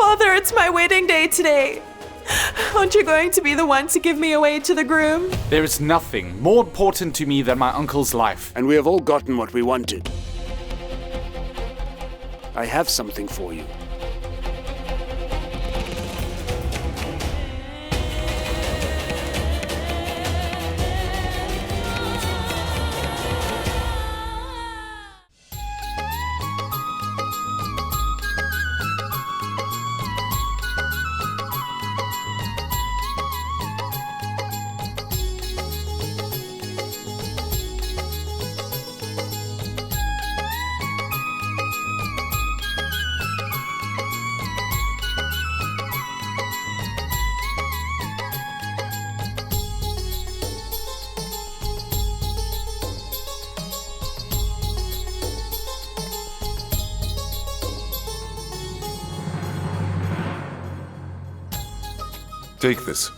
Father, it's my wedding day today. Aren't you going to be the one to give me away to the groom? There is nothing more important to me than my uncle's life. And we have all gotten what we wanted. I have something for you. Take this.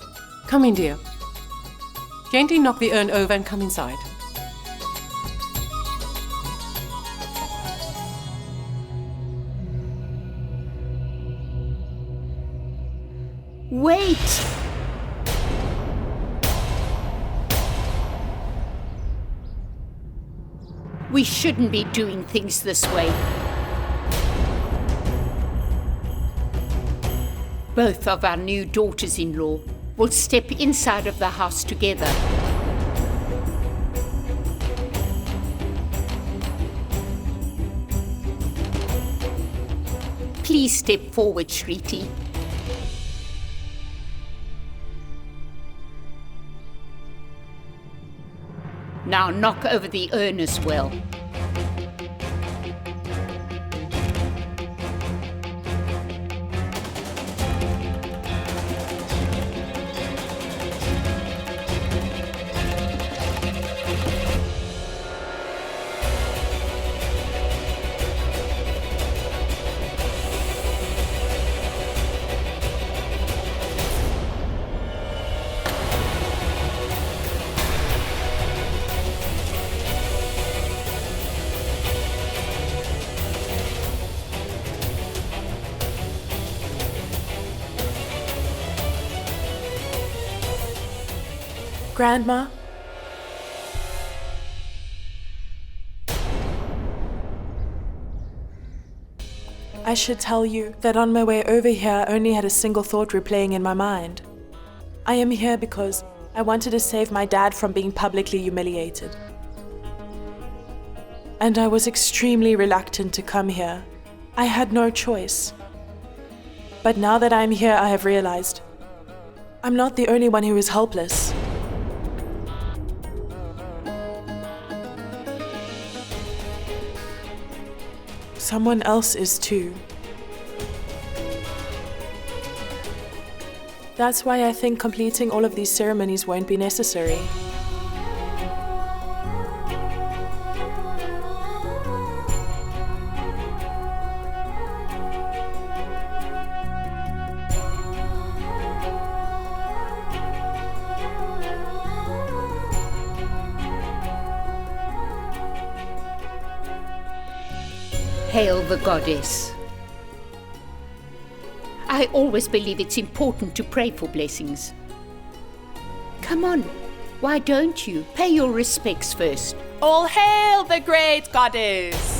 Come in, dear. Gently knock the urn over and come inside. Wait! We shouldn't be doing things this way. Both of our new daughters-in-law will step inside of the house together. Please step forward, Shristi. Now knock over the urn as well. Grandma? I should tell you that on my way over here I only had a single thought replaying in my mind. I am here because I wanted to save my dad from being publicly humiliated. And I was extremely reluctant to come here. I had no choice. But now that I'm here, I have realized I'm not the only one who is helpless. Someone else is too. That's why I think completing all of these ceremonies won't be necessary. Hail the goddess. I always believe it's important to pray for blessings. Come on, why don't you? Pay your respects first. All hail the great goddess!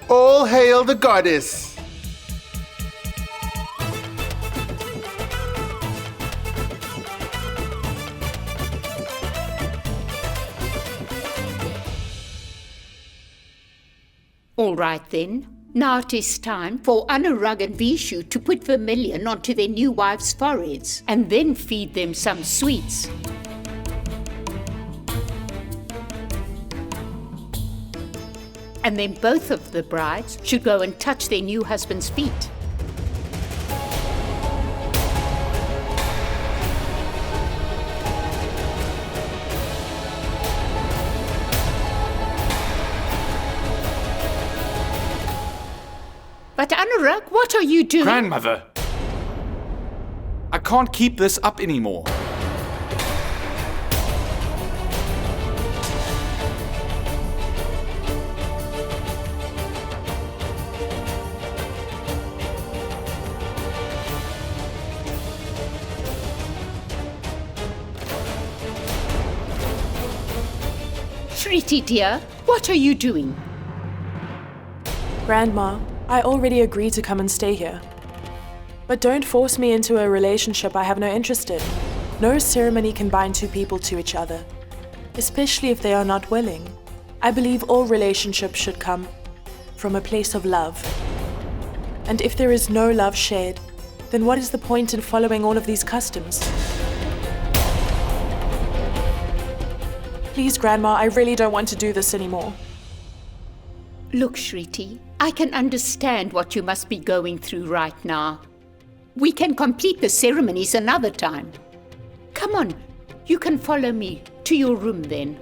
All hail the goddess! All right then. Now it is time for Anurag and Vishu to put vermilion onto their new wives' foreheads and then feed them some sweets. And then both of the brides should go and touch their new husband's feet. But Anurag, what are you doing? Grandmother! I can't keep this up anymore. Shristi dear, what are you doing? Grandma, I already agreed to come and stay here. But don't force me into a relationship I have no interest in. No ceremony can bind two people to each other, especially if they are not willing. I believe all relationships should come from a place of love. And if there is no love shared, then what is the point in following all of these customs? Please, Grandma, I really don't want to do this anymore. Look, Shristi, I can understand what you must be going through right now. We can complete the ceremonies another time. Come on, you can follow me to your room then.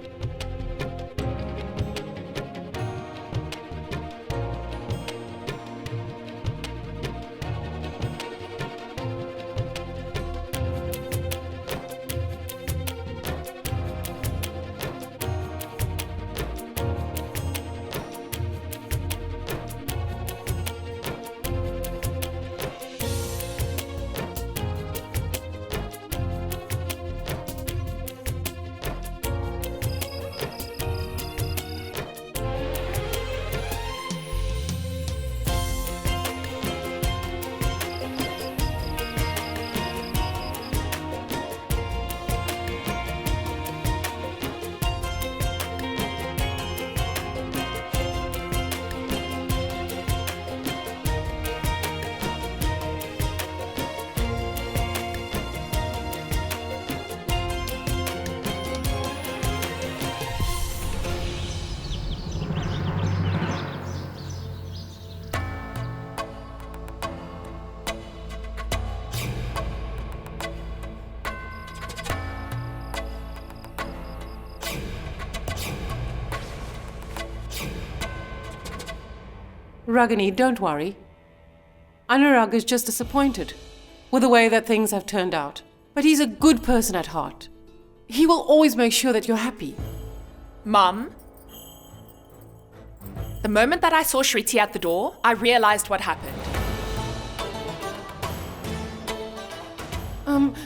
Ragini, don't worry. Anurag is just disappointed with the way that things have turned out. But he's a good person at heart. He will always make sure that you're happy. Mum, the moment that I saw Shristi at the door, I realized what happened.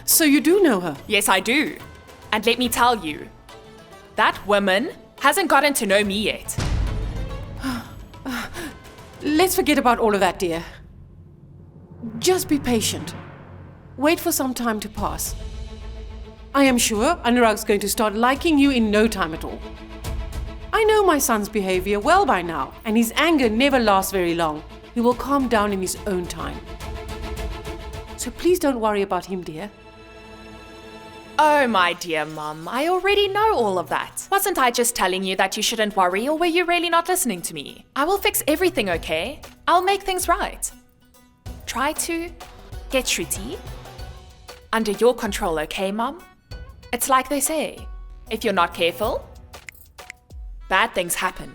So you do know her? Yes, I do. And let me tell you, that woman hasn't gotten to know me yet. Let's forget about all of that, dear. Just be patient. Wait for some time to pass. I am sure Anurag's going to start liking you in no time at all. I know my son's behavior well by now, and his anger never lasts very long. He will calm down in his own time. So please don't worry about him, dear. Oh, my dear Mum, I already know all of that. Wasn't I just telling you that you shouldn't worry, or were you really not listening to me? I will fix everything, okay? I'll make things right. Try to get Shristi under your control, okay, Mum? It's like they say, if you're not careful, bad things happen.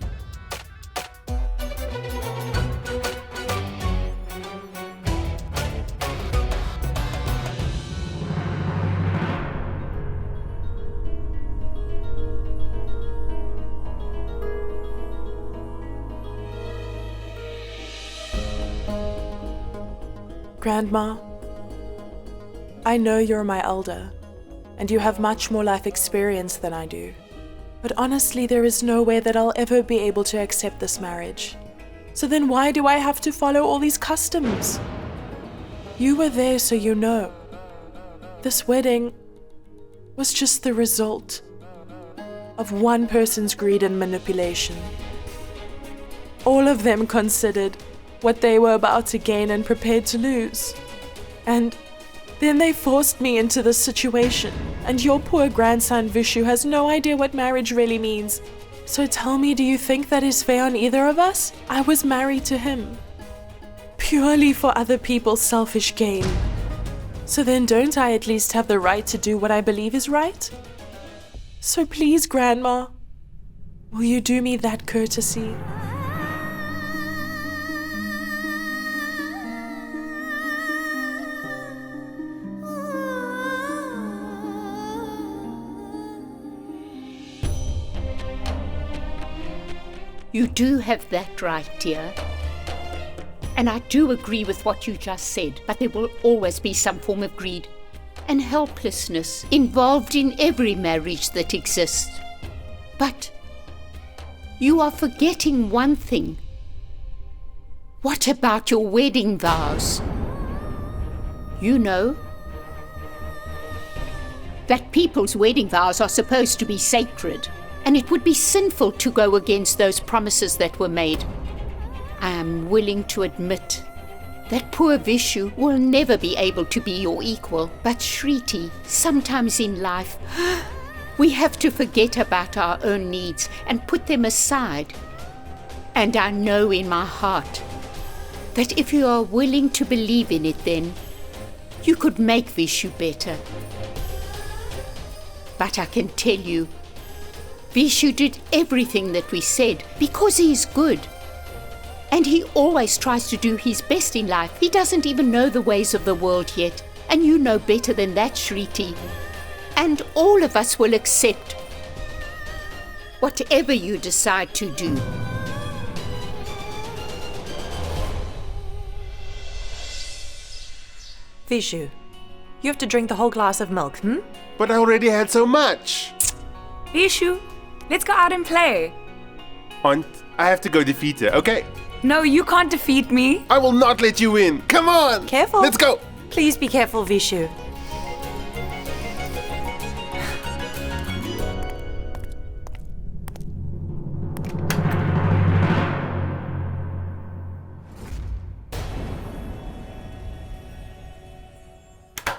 Grandma, I know you're my elder, and you have much more life experience than I do. But honestly, there is no way that I'll ever be able to accept this marriage. So then why do I have to follow all these customs? You were there, so you know. This wedding was just the result of one person's greed and manipulation. All of them considered what they were about to gain and prepared to lose. And then they forced me into this situation, and your poor grandson Vishu has no idea what marriage really means. So tell me, do you think that is fair on either of us? I was married to him, purely for other people's selfish gain. So then don't I at least have the right to do what I believe is right? So please, Grandma, will you do me that courtesy? You do have that right, dear. And I do agree with what you just said, but there will always be some form of greed and helplessness involved in every marriage that exists. But you are forgetting one thing. What about your wedding vows? You know that people's wedding vows are supposed to be sacred, and it would be sinful to go against those promises that were made. I am willing to admit that poor Vishu will never be able to be your equal. But Shristi, sometimes in life, we have to forget about our own needs and put them aside. And I know in my heart that if you are willing to believe in it, then you could make Vishu better. But I can tell you, Vishu did everything that we said because he is good. And he always tries to do his best in life. He doesn't even know the ways of the world yet. And you know better than that, Shristi. And all of us will accept whatever you decide to do. Vishu, you have to drink the whole glass of milk, But I already had so much. Vishu, let's go out and play. Aunt, I have to go defeat her, okay? No, you can't defeat me. I will not let you in. Come on. Careful. Let's go. Please be careful, Vishu.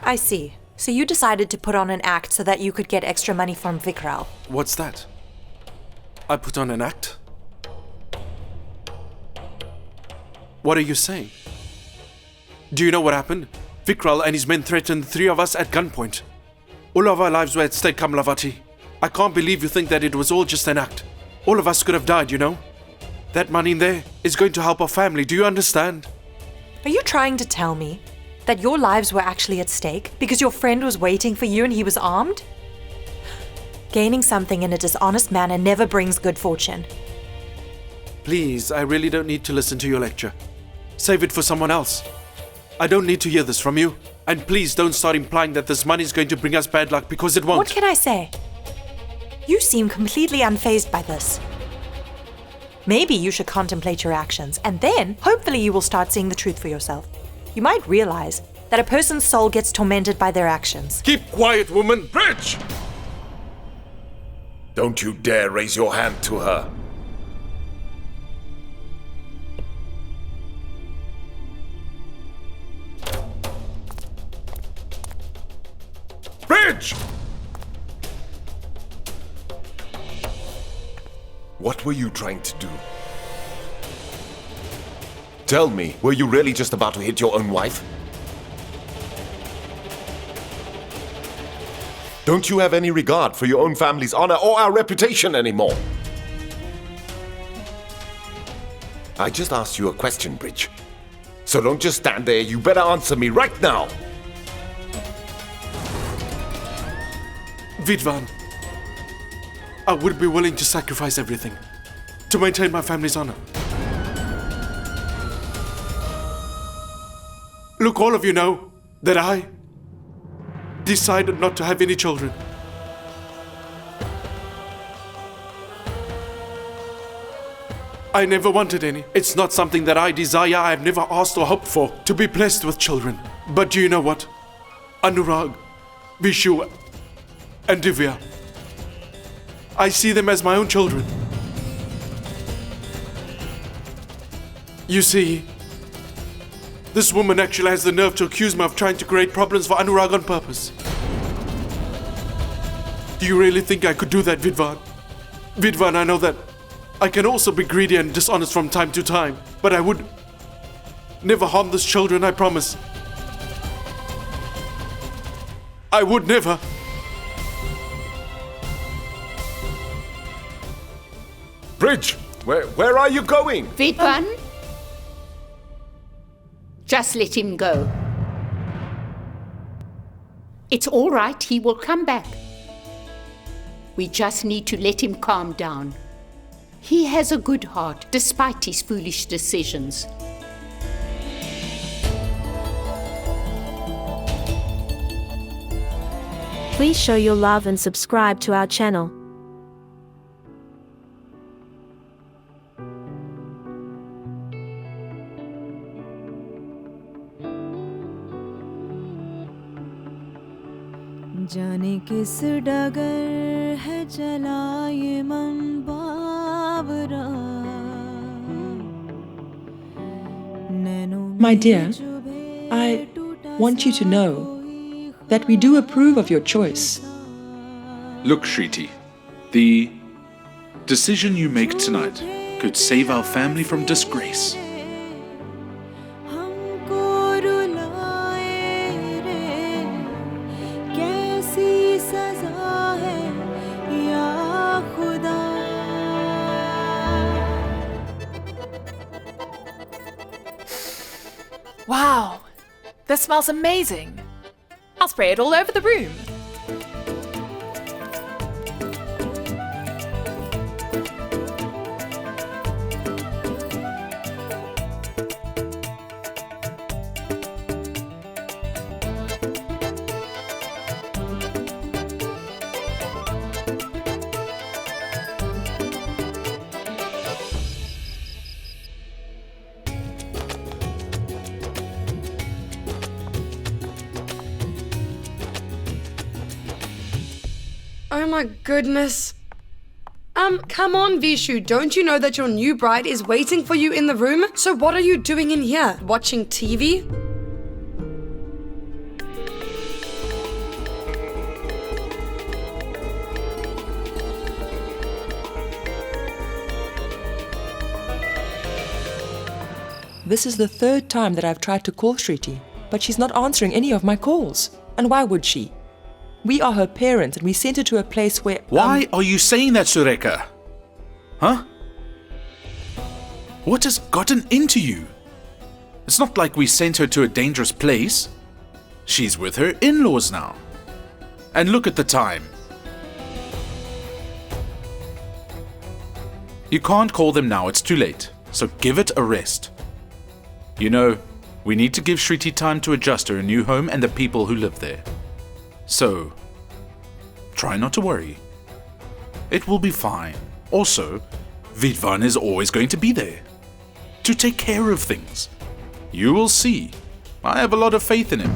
I see. So you decided to put on an act so that you could get extra money from Vikral. What's that? I put on an act? What are you saying? Do you know what happened? Vikral and his men threatened the three of us at gunpoint. All of our lives were at stake, Kamlavati. I can't believe you think that it was all just an act. All of us could have died, you know? That money in there is going to help our family, do you understand? Are you trying to tell me that your lives were actually at stake because your friend was waiting for you and he was armed? Gaining something in a dishonest manner never brings good fortune. Please, I really don't need to listen to your lecture. Save it for someone else. I don't need to hear this from you. And please don't start implying that this money is going to bring us bad luck, because it won't. What can I say? You seem completely unfazed by this. Maybe you should contemplate your actions, and then hopefully you will start seeing the truth for yourself. You might realize that a person's soul gets tormented by their actions. Keep quiet, woman. Bridge! Don't you dare raise your hand to her. Bridge! What were you trying to do? Tell me, were you really just about to hit your own wife? Don't you have any regard for your own family's honor or our reputation anymore? I just asked you a question, Bridge. So don't just stand there, you better answer me right now! Vidvan, I would be willing to sacrifice everything to maintain my family's honor. Look, all of you know that I decided not to have any children. I never wanted any. It's not something that I desire. I have never asked or hoped for, to be blessed with children. But do you know what? Anurag, Vishu, and Divya, I see them as my own children. You see, this woman actually has the nerve to accuse me of trying to create problems for Anurag on purpose. Do you really think I could do that, Vidvan? Vidvan, I know that I can also be greedy and dishonest from time to time, but I would never harm these children, I promise. I would never. Bridge, where are you going? Vidvan? Just let him go. It's all right, he will come back. We just need to let him calm down. He has a good heart, despite his foolish decisions. Please show your love and subscribe to our channel. जाने किस डगर है चला ये मन बावरा. My dear, I want you to know that we do approve of your choice. Look, Shristi, the decision you make tonight could save our family from disgrace. Wow, this smells amazing. I'll spray it all over the room. Oh my goodness. Come on, Vishu, don't you know that your new bride is waiting for you in the room? So what are you doing in here? Watching TV? This is the third time that I've tried to call Shristi, but she's not answering any of my calls. And why would she? We are her parents and we sent her to a place where... Why are you saying that, Sureka? Huh? What has gotten into you? It's not like we sent her to a dangerous place. She's with her in-laws now. And look at the time. You can't call them now, it's too late. So give it a rest. You know, we need to give Shristi time to adjust to her new home and the people who live there. So, try not to worry. It will be fine. Also, Vidvan is always going to be there to take care of things. You will see. I have a lot of faith in him.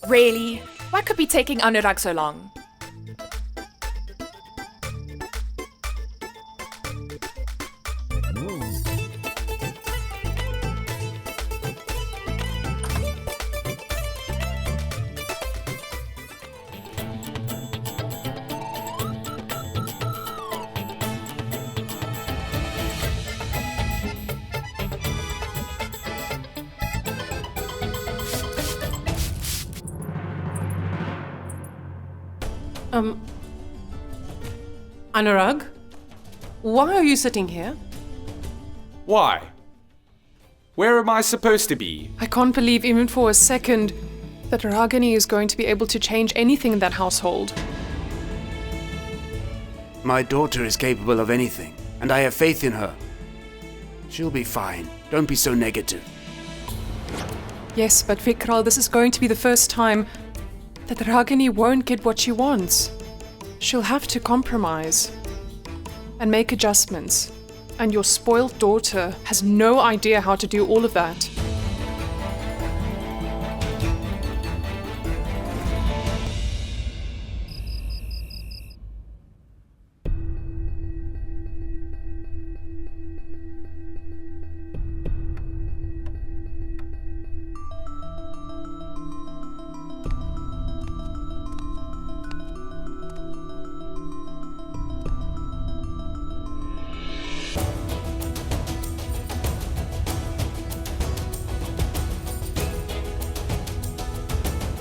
Really? What could be taking Anurag so long? Anurag, why are you sitting here? Why? Where am I supposed to be? I can't believe even for a second that Ragini is going to be able to change anything in that household. My daughter is capable of anything, and I have faith in her. She'll be fine. Don't be so negative. Yes, but Vikral, this is going to be the first time that Ragini won't get what she wants. She'll have to compromise and make adjustments. And your spoiled daughter has no idea how to do all of that.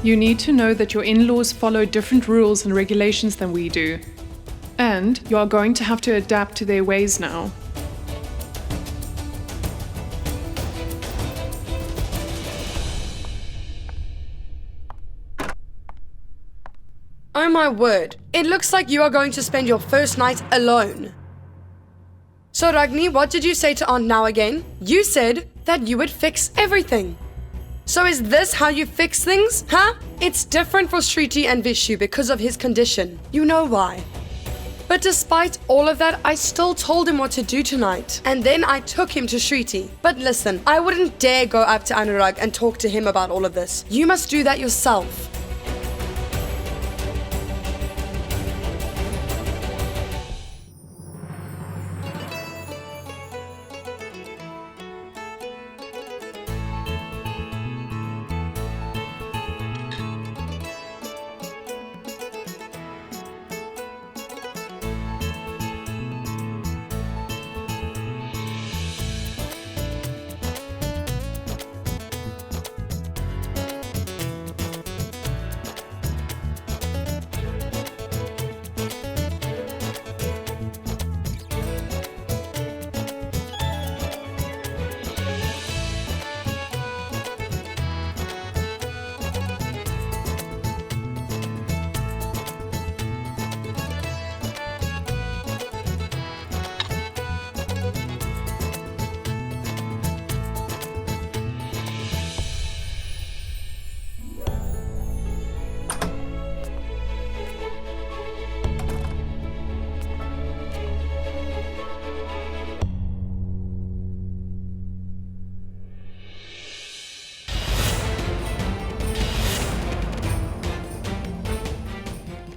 You need to know that your in-laws follow different rules and regulations than we do. And you are going to have to adapt to their ways now. Oh my word. It looks like you are going to spend your first night alone. So Ragini, what did you say to Aunt now again? You said that you would fix everything. So is this how you fix things, huh? It's different for Shristi and Vishu because of his condition. You know why. But despite all of that, I still told him what to do tonight. And then I took him to Shristi. But listen, I wouldn't dare go up to Anurag and talk to him about all of this. You must do that yourself.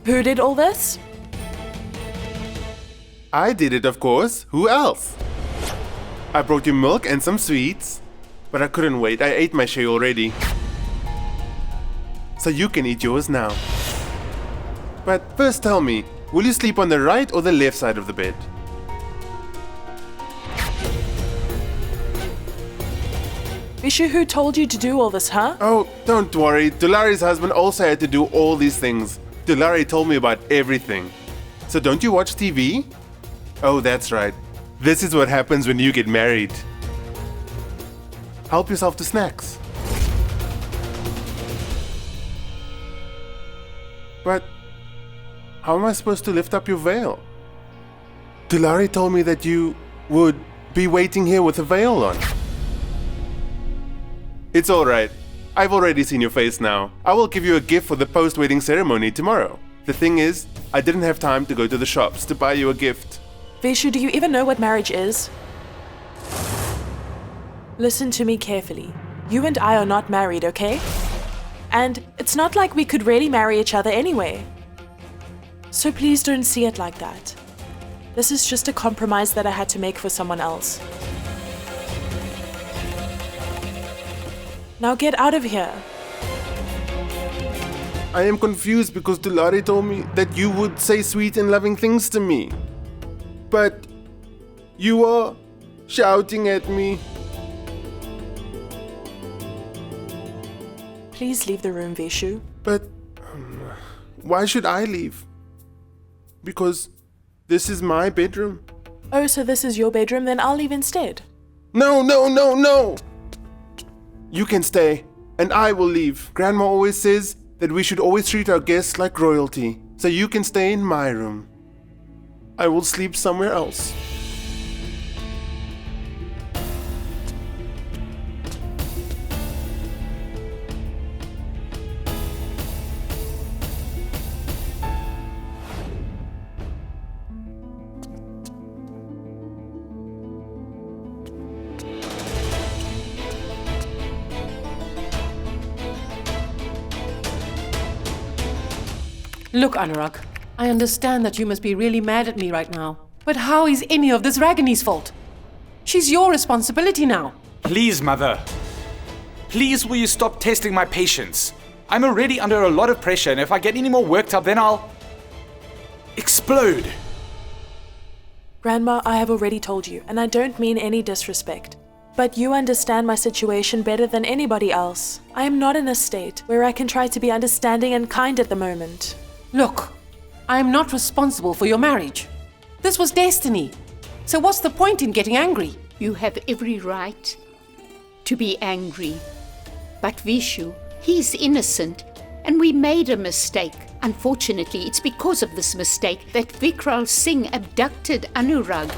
Who did all this? I did it, of course. Who else? I brought you milk and some sweets, but I couldn't wait. I ate my share already. So you can eat yours now. But first tell me, will you sleep on the right or the left side of the bed? Vishu, who told you to do all this, huh? Oh, don't worry. Dulari's husband also had to do all these things. Dulari told me about everything. So don't you watch TV? Oh, that's right. This is what happens when you get married. Help yourself to snacks. But how am I supposed to lift up your veil? Dulari told me that you would be waiting here with a veil on. It's alright. I've already seen your face now. I will give you a gift for the post-wedding ceremony tomorrow. The thing is, I didn't have time to go to the shops to buy you a gift. Vishu, do you even know what marriage is? Listen to me carefully. You and I are not married, okay? And it's not like we could really marry each other anyway. So please don't see it like that. This is just a compromise that I had to make for someone else. Now get out of here. I am confused because Dulari told me that you would say sweet and loving things to me. But you are shouting at me. Please leave the room, Vishu. But why should I leave? Because this is my bedroom. Oh, so this is your bedroom? Then I'll leave instead. No, no, no, no! You can stay, and I will leave. Grandma always says that we should always treat our guests like royalty. So you can stay in my room. I will sleep somewhere else. Look, Anurag, I understand that you must be really mad at me right now. But how is any of this Ragini's fault? She's your responsibility now. Please, Mother. Please, will you stop testing my patience? I'm already under a lot of pressure, and if I get any more worked up, then I'll explode. Grandma, I have already told you, and I don't mean any disrespect. But you understand my situation better than anybody else. I am not in a state where I can try to be understanding and kind at the moment. Look, I am not responsible for your marriage. This was destiny. So what's the point in getting angry? You have every right to be angry. But Vishu, he's innocent, and we made a mistake. Unfortunately, it's because of this mistake that Vikral Singh abducted Anurag.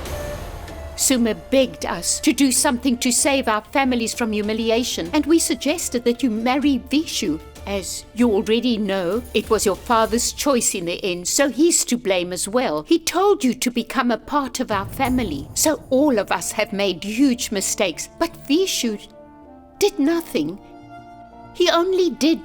Suma begged us to do something to save our families from humiliation, and we suggested that you marry Vishu. As you already know, it was your father's choice in the end, so he's to blame as well. He told you to become a part of our family. So all of us have made huge mistakes, but Vishu did nothing. He only did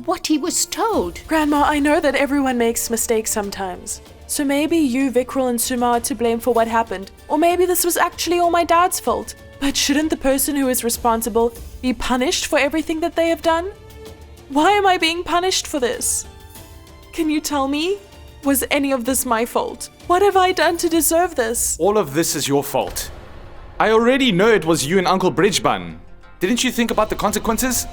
what he was told. Grandma, I know that everyone makes mistakes sometimes. So maybe you, Vikral, and Suma are to blame for what happened. Or maybe this was actually all my dad's fault. But shouldn't the person who is responsible be punished for everything that they have done? Why am I being punished for this? Can you tell me? Was any of this my fault? What have I done to deserve this? All of this is your fault. I already know it was you and Uncle Bridgebun. Didn't you think about the consequences?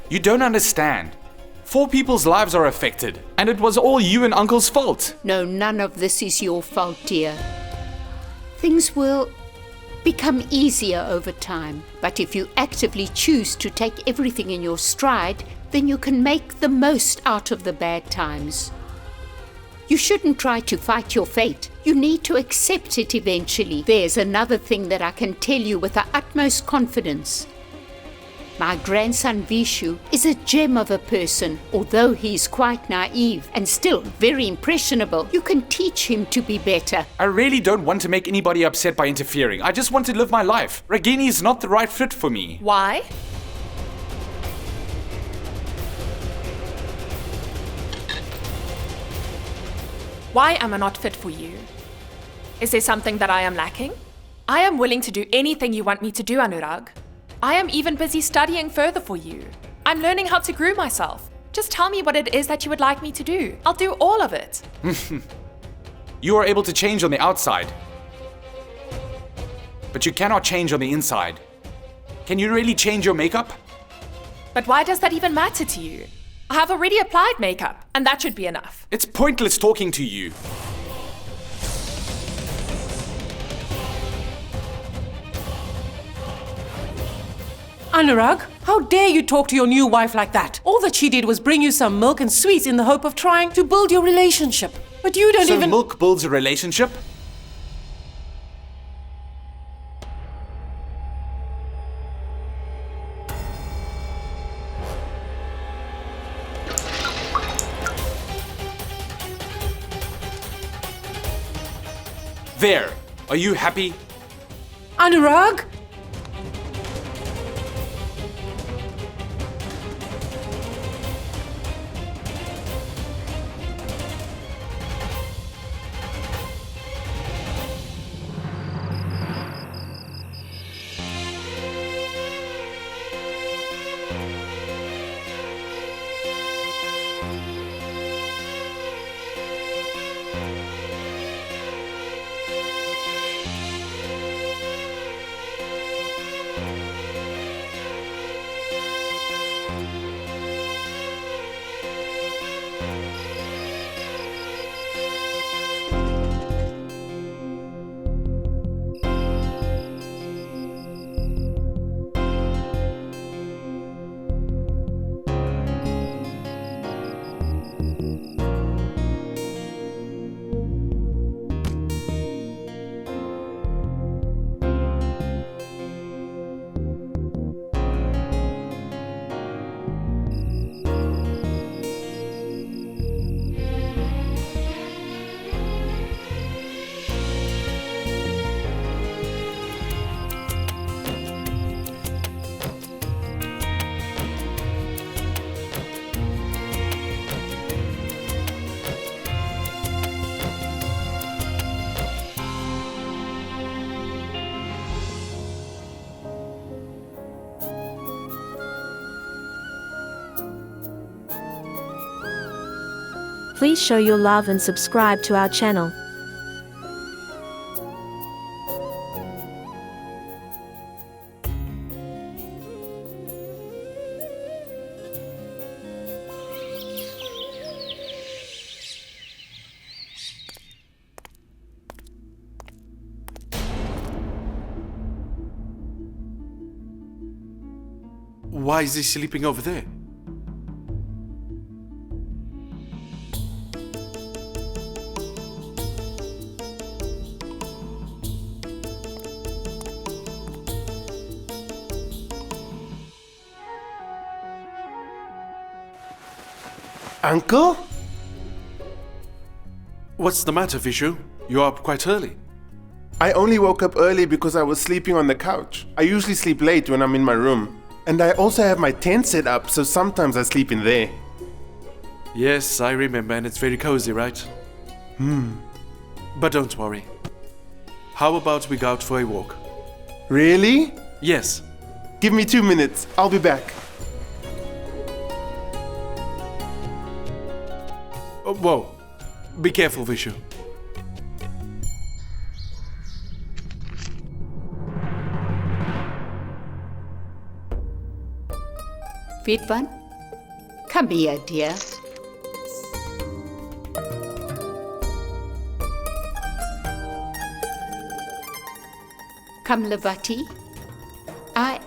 You don't understand. 4 people's lives are affected, and it was all you and Uncle's fault. No, none of this is your fault, dear. Things will become easier over time, but if you actively choose to take everything in your stride, then you can make the most out of the bad times. You shouldn't try to fight your fate. You need to accept it eventually. There's another thing that I can tell you with the utmost confidence. My grandson Vishu is a gem of a person. Although he's quite naive and still very impressionable, you can teach him to be better. I really don't want to make anybody upset by interfering. I just want to live my life. Ragini is not the right fit for me. Why? Why am I not fit for you? Is there something that I am lacking? I am willing to do anything you want me to do, Anurag. I am even busy studying further for you. I'm learning how to groom myself. Just tell me what it is that you would like me to do. I'll do all of it. You are able to change on the outside, but you cannot change on the inside. Can you really change your makeup? But why does that even matter to you? I have already applied makeup, and that should be enough. It's pointless talking to you. Anurag, how dare you talk to your new wife like that? All that she did was bring you some milk and sweets in the hope of trying to build your relationship. But you don't So even... milk builds a relationship? There. Are you happy? Anurag? Please show your love and subscribe to our channel. Why is he sleeping over there? Uncle? What's the matter, Vishu? You're up quite early. I only woke up early because I was sleeping on the couch. I usually sleep late when I'm in my room. And I also have my tent set up, so sometimes I sleep in there. Yes, I remember, and it's very cozy, right? But don't worry. How about we go out for a walk? Really? Yes. Give me 2 minutes. I'll be back. Whoa. Be careful, Vishu. Vidwan, come here, dear. Come, Lavati. I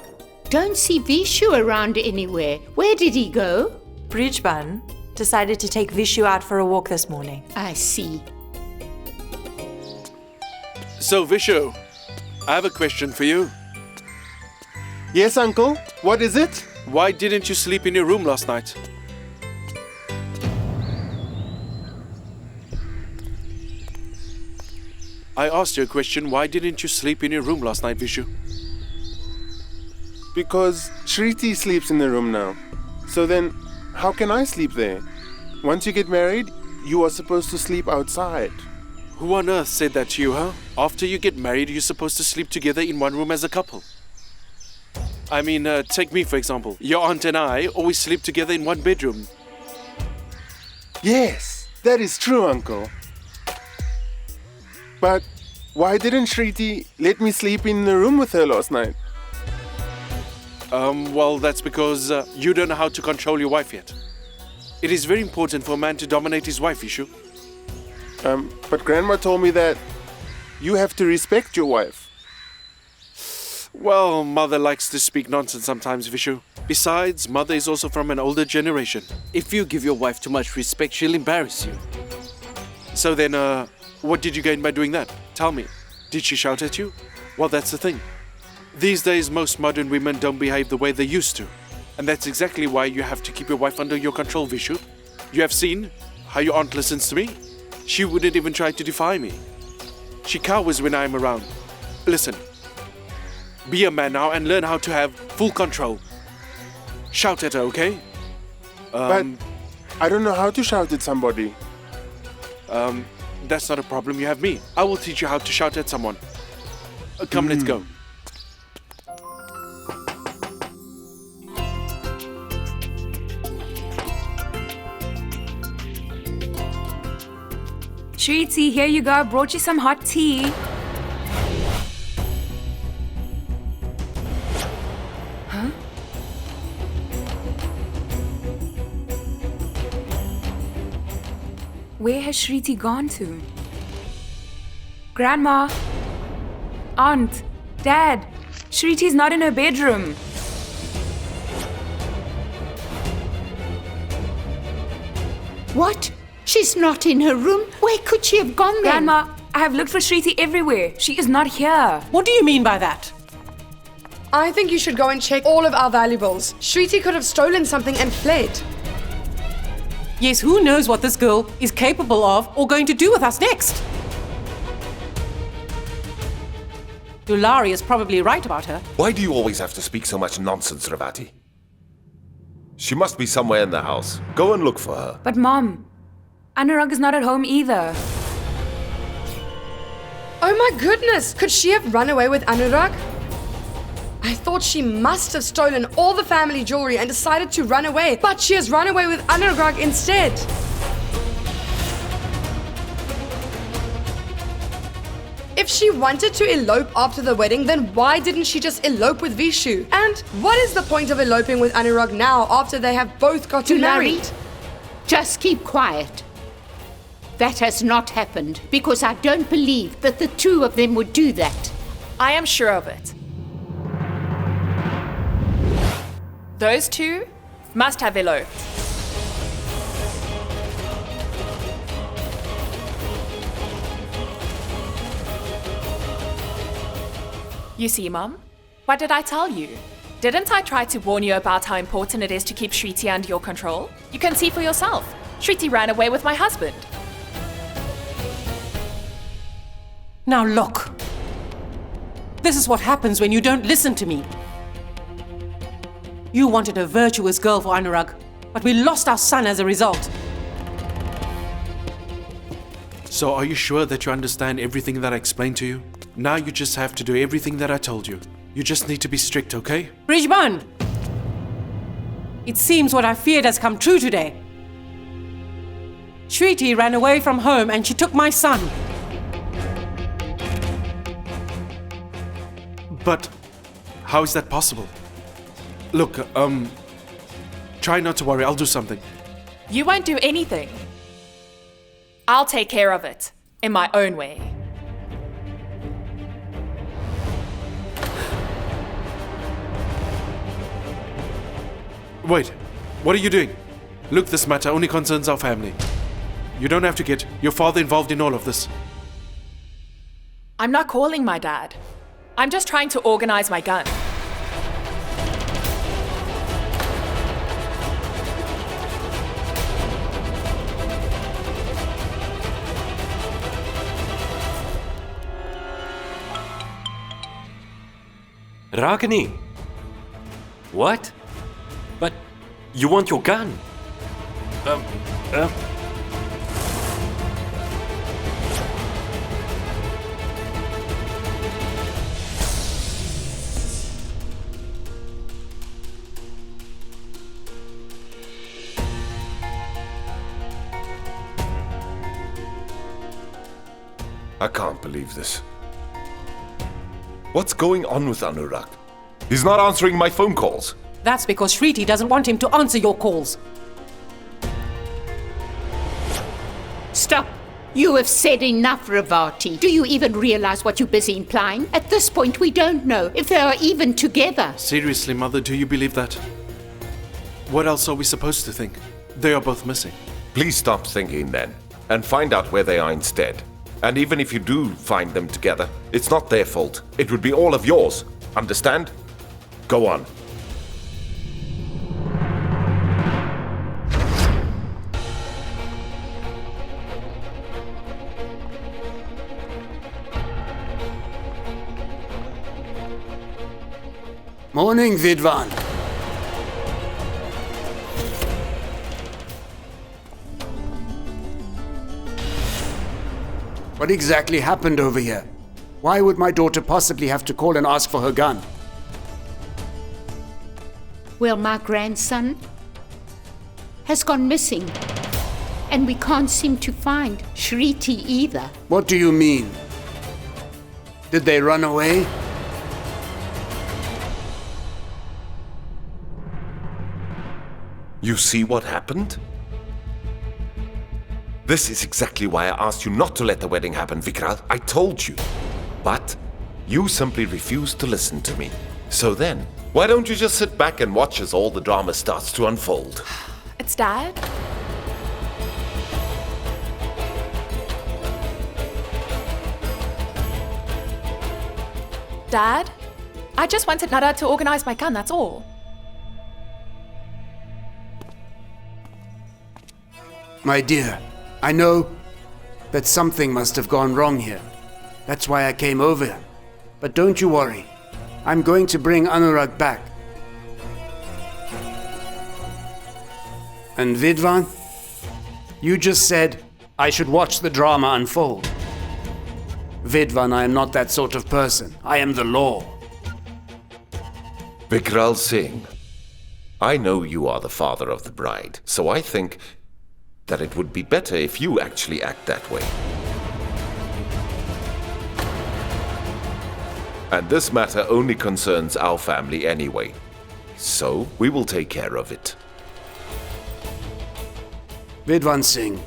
don't see Vishu around anywhere. Where did he go? Bridgeban decided to take Vishu out for a walk this morning. I see. So, Vishu, I have a question for you. Yes, Uncle. What is it? Why didn't you sleep in your room last night? I asked you a question. Why didn't you sleep in your room last night, Vishu? Because Shristi sleeps in the room now. So then, how can I sleep there? Once you get married, you are supposed to sleep outside. Who on earth said that to you, huh? After you get married, you're supposed to sleep together in one room as a couple. I mean, take me for example. Your aunt and I always sleep together in one bedroom. Yes, that is true, Uncle. But why didn't Shristi let me sleep in the room with her last night? Well, that's because you don't know how to control your wife yet. It is very important for a man to dominate his wife, Vishu. But Grandma told me that you have to respect your wife. Well, Mother likes to speak nonsense sometimes, Vishu. Besides, Mother is also from an older generation. If you give your wife too much respect, she'll embarrass you. So then, what did you gain by doing that? Tell me. Did she shout at you? Well, that's the thing. These days, most modern women don't behave the way they used to. And that's exactly why you have to keep your wife under your control, Vishu. You have seen how your aunt listens to me? She wouldn't even try to defy me. She cowers when I'm around. Listen. Be a man now and learn how to have full control. Shout at her, okay? But I don't know how to shout at somebody. That's not a problem. You have me. I will teach you how to shout at someone. Come, let's go. Shristi, here you go. I brought you some hot tea. Huh? Where has Shristi gone to? Grandma? Aunt? Dad? Shristi's not in her bedroom. What? She's not in her room? Where could she have gone then? Grandma, I have looked for Shristi everywhere. She is not here. What do you mean by that? I think you should go and check all of our valuables. Shristi could have stolen something and fled. Yes, who knows what this girl is capable of or going to do with us next? Dulari is probably right about her. Why do you always have to speak so much nonsense, Ravati? She must be somewhere in the house. Go and look for her. But Mom, Anurag is not at home either. Oh my goodness! Could she have run away with Anurag? I thought she must have stolen all the family jewelry and decided to run away, but she has run away with Anurag instead. If she wanted to elope after the wedding, then why didn't she just elope with Vishu? And what is the point of eloping with Anurag now after they have both gotten married? Just keep quiet. That has not happened because I don't believe that the two of them would do that. I am sure of it. Those two must have eloped. You see, Mum? What did I tell you? Didn't I try to warn you about how important it is to keep Shristi under your control? You can see for yourself. Shristi ran away with my husband. Now look. This is what happens when you don't listen to me. You wanted a virtuous girl for Anurag, but we lost our son as a result. So are you sure that you understand everything that I explained to you? Now you just have to do everything that I told you. You just need to be strict, okay? Brijban! It seems what I feared has come true today. Shristi ran away from home and she took my son. But how is that possible? Look, try not to worry, I'll do something. You won't do anything. I'll take care of it, in my own way. Wait, what are you doing? Look, this matter only concerns our family. You don't have to get your father involved in all of this. I'm not calling my dad. I'm just trying to organize my gun. Ragini! What? But you want your gun? I can't believe this. What's going on with Anurag? He's not answering my phone calls. That's because Shristi doesn't want him to answer your calls. Stop. You have said enough, Ravati. Do you even realize what you're busy implying? At this point, we don't know if they are even together. Seriously, Mother, do you believe that? What else are we supposed to think? They are both missing. Please stop thinking then, and find out where they are instead. And even if you do find them together, it's not their fault. It would be all of yours. Understand? Go on. Morning, Vidwan. What exactly happened over here? Why would my daughter possibly have to call and ask for her gun? Well, my grandson has gone missing. And we can't seem to find Shristi either. What do you mean? Did they run away? You see what happened? This is exactly why I asked you not to let the wedding happen, Vikral. I told you. But you simply refused to listen to me. So then, why don't you just sit back and watch as all the drama starts to unfold? It's Dad? Dad? I just wanted Nada to organize my gun, that's all. My dear, I know that something must have gone wrong here. That's why I came over. But don't you worry. I'm going to bring Anurag back. And Vidwan, you just said I should watch the drama unfold. Vidwan, I am not that sort of person. I am the law. Vikral Singh, I know you are the father of the bride, so I think that it would be better if you actually act that way. And this matter only concerns our family anyway, so we will take care of it. Vidwan Singh,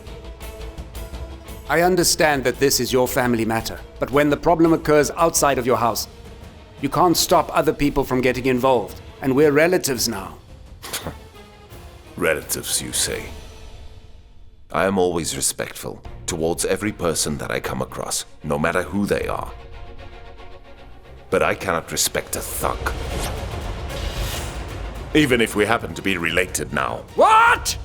I understand that this is your family matter, but when the problem occurs outside of your house, you can't stop other people from getting involved, and we're relatives now. Relatives, you say? I am always respectful towards every person that I come across, no matter who they are. But I cannot respect a thug. Even if we happen to be related now. What?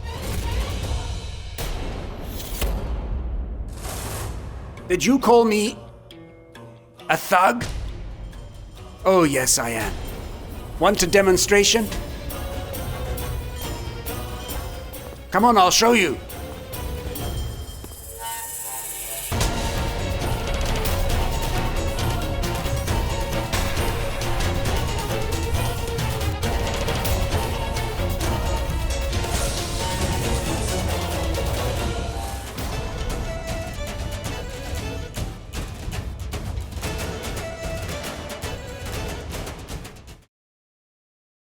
Did you call me a thug? Oh, yes, I am. Want a demonstration? Come on, I'll show you.